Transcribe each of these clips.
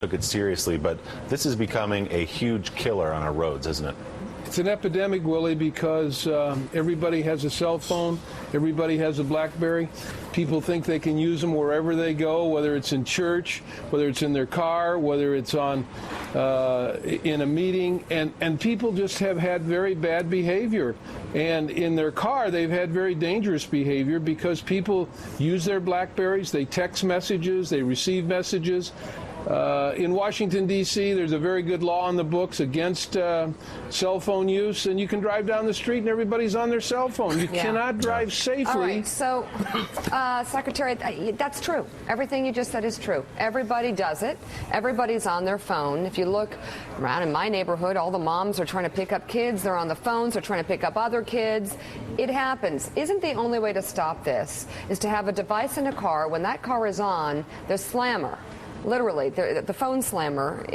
took it seriously, but this is becoming a huge killer on our roads, isn't it? It's an epidemic, Willie, because everybody has a cell phone, everybody has a BlackBerry. People think they can use them wherever they go, whether it's in church, whether it's in their car, whether it's on in a meeting, and people just have had very bad behavior. And in their car, they've had very dangerous behavior because people use their BlackBerries, they text messages, they receive messages. In Washington, D.C., there's a very good law in the books against cell phone use, and you can drive down the street and everybody's on their cell phone. You cannot drive safely. All right, so, Secretary, that's true. Everything you just said is true. Everybody does it. Everybody's on their phone. If you look around in my neighborhood, all the moms are trying to pick up kids. They're on the phones. They're trying to pick up other kids. It happens. Isn't the only way to stop this is to have a device in a car? When that car is on, the slammer. Literally, the phone slammer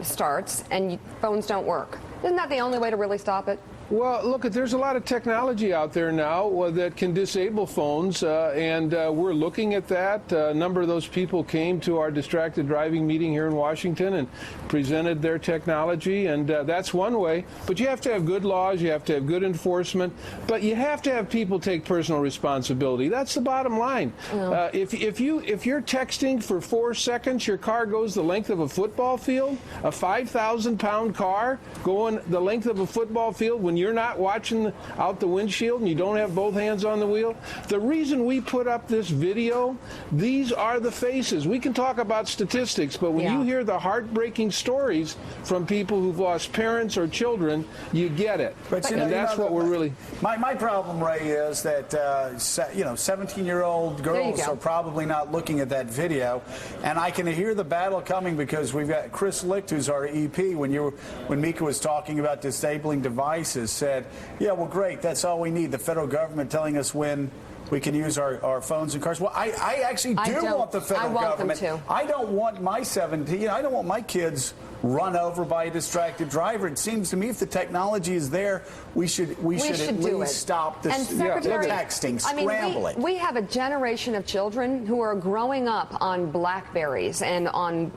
starts and phones don't work. Isn't that the only way to really stop it? Well, look, there's a lot of technology out there now that can disable phones, and we're looking at that. A number of those people came to our distracted driving meeting here in Washington and presented their technology, and that's one way. But you have to have good laws, you have to have good enforcement, but you have to have people take personal responsibility. That's the bottom line. If you're texting for 4 seconds, your car goes the length of a football field, a 5,000-pound car going the length of a football field when you're not watching out the windshield and you don't have both hands on the wheel. The reason we put up this video, these are the faces. We can talk about statistics, but when you hear the heartbreaking stories from people who've lost parents or children, you get it. But and that's what we're really... My problem, Ray, is that 17-year-old girls are probably not looking at that video, and I can hear the battle coming because we've got Chris Licht, who's our EP, when Mika was talking about disabling devices, said, yeah, well, great, that's all we need, the federal government telling us when we can use our phones and cars. Well, I actually do want the federal government. I don't want my I don't want my kids run over by a distracted driver. It seems to me if the technology is there, we should at least stop this texting, scramble it. We have a generation of children who are growing up on BlackBerries and on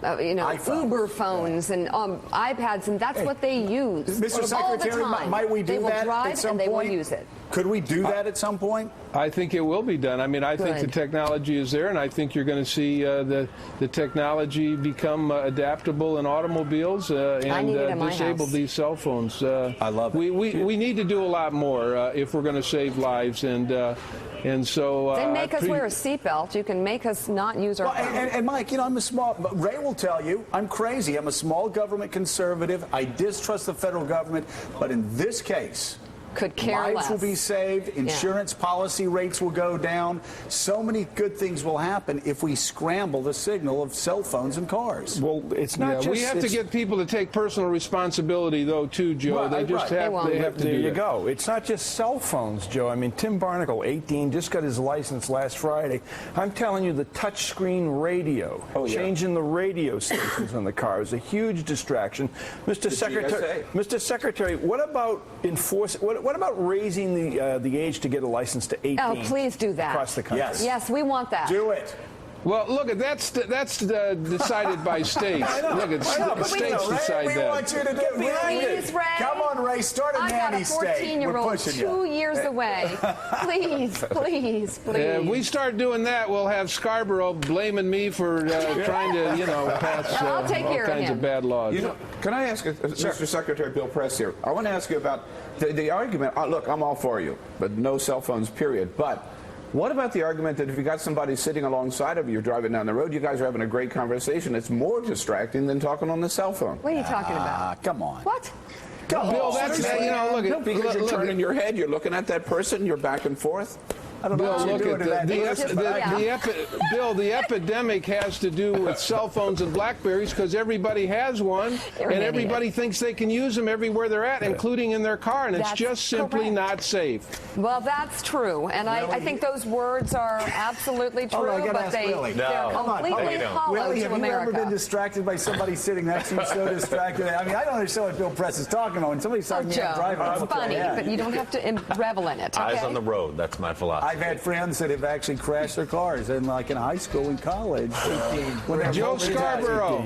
Uber phones and iPads, and that's what they use. Mr. Secretary, might we do that at some point? They will use it. Could we do that at some point? I think it will be done. I mean, I think the technology is there, and I think you're going to see the technology become adaptable in automobiles and disable these cell phones. I love it. We need to do a lot more if we're going to save lives, and so they make us wear a seatbelt. You can make us not use our phone. And Mike, I'm a small. Ray will tell you I'm crazy. I'm a small government conservative. I distrust the federal government, but in this case. Could care Lives will be saved. Insurance policy rates will go down. So many good things will happen if we scramble the signal of cell phones and cars. Well, it's not just... We have to get people to take personal responsibility, though, too, Joe. They just have to do that. There you go. It's not just cell phones, Joe. I mean, Tim Barnacle, 18, just got his license last Friday. I'm telling you, the touchscreen radio, changing the radio stations on the car is a huge distraction. Mr. Secretary, what about What about raising the age to get a license to 18? Oh, please do that. Across the country. Yes, we want that. Do it. Well, look, that's decided by states. Look, states decide that. We want you to do it. Please, Ray. Come on, Ray, start a nanny state. I got a 14-year-old 2 years away. Please. If we start doing that, we'll have Scarborough blaming me for trying to, pass all kinds of bad laws. Can I ask Mr. Secretary Bill Press here? I want to ask you about the argument. Look, I'm all for you, but no cell phones, period. But what about the argument that if you got somebody sitting alongside of you, you're driving down the road, you guys are having a great conversation, it's more distracting than talking on the cell phone? What are you talking about? Come on. What? Bill, that's because you're turning your head, you're looking at that person, you're back and forth. I don't know. Bill, look at Bill, the epidemic has to do with cell phones and BlackBerries because everybody has one, and everybody thinks they can use them everywhere they're at, including in their car, and it's just simply not safe. Well, that's true, and I think those words are absolutely true, but they're completely hollow Willie, to have you ever America. been distracted by somebody sitting next to you so distracted? I mean, I don't understand what Bill Press is talking about. When somebody's talking about driving, it's funny, but you don't have to revel in it. Eyes on the road. That's my philosophy. I've had friends that have actually crashed their cars in high school and college. Joe Scarborough.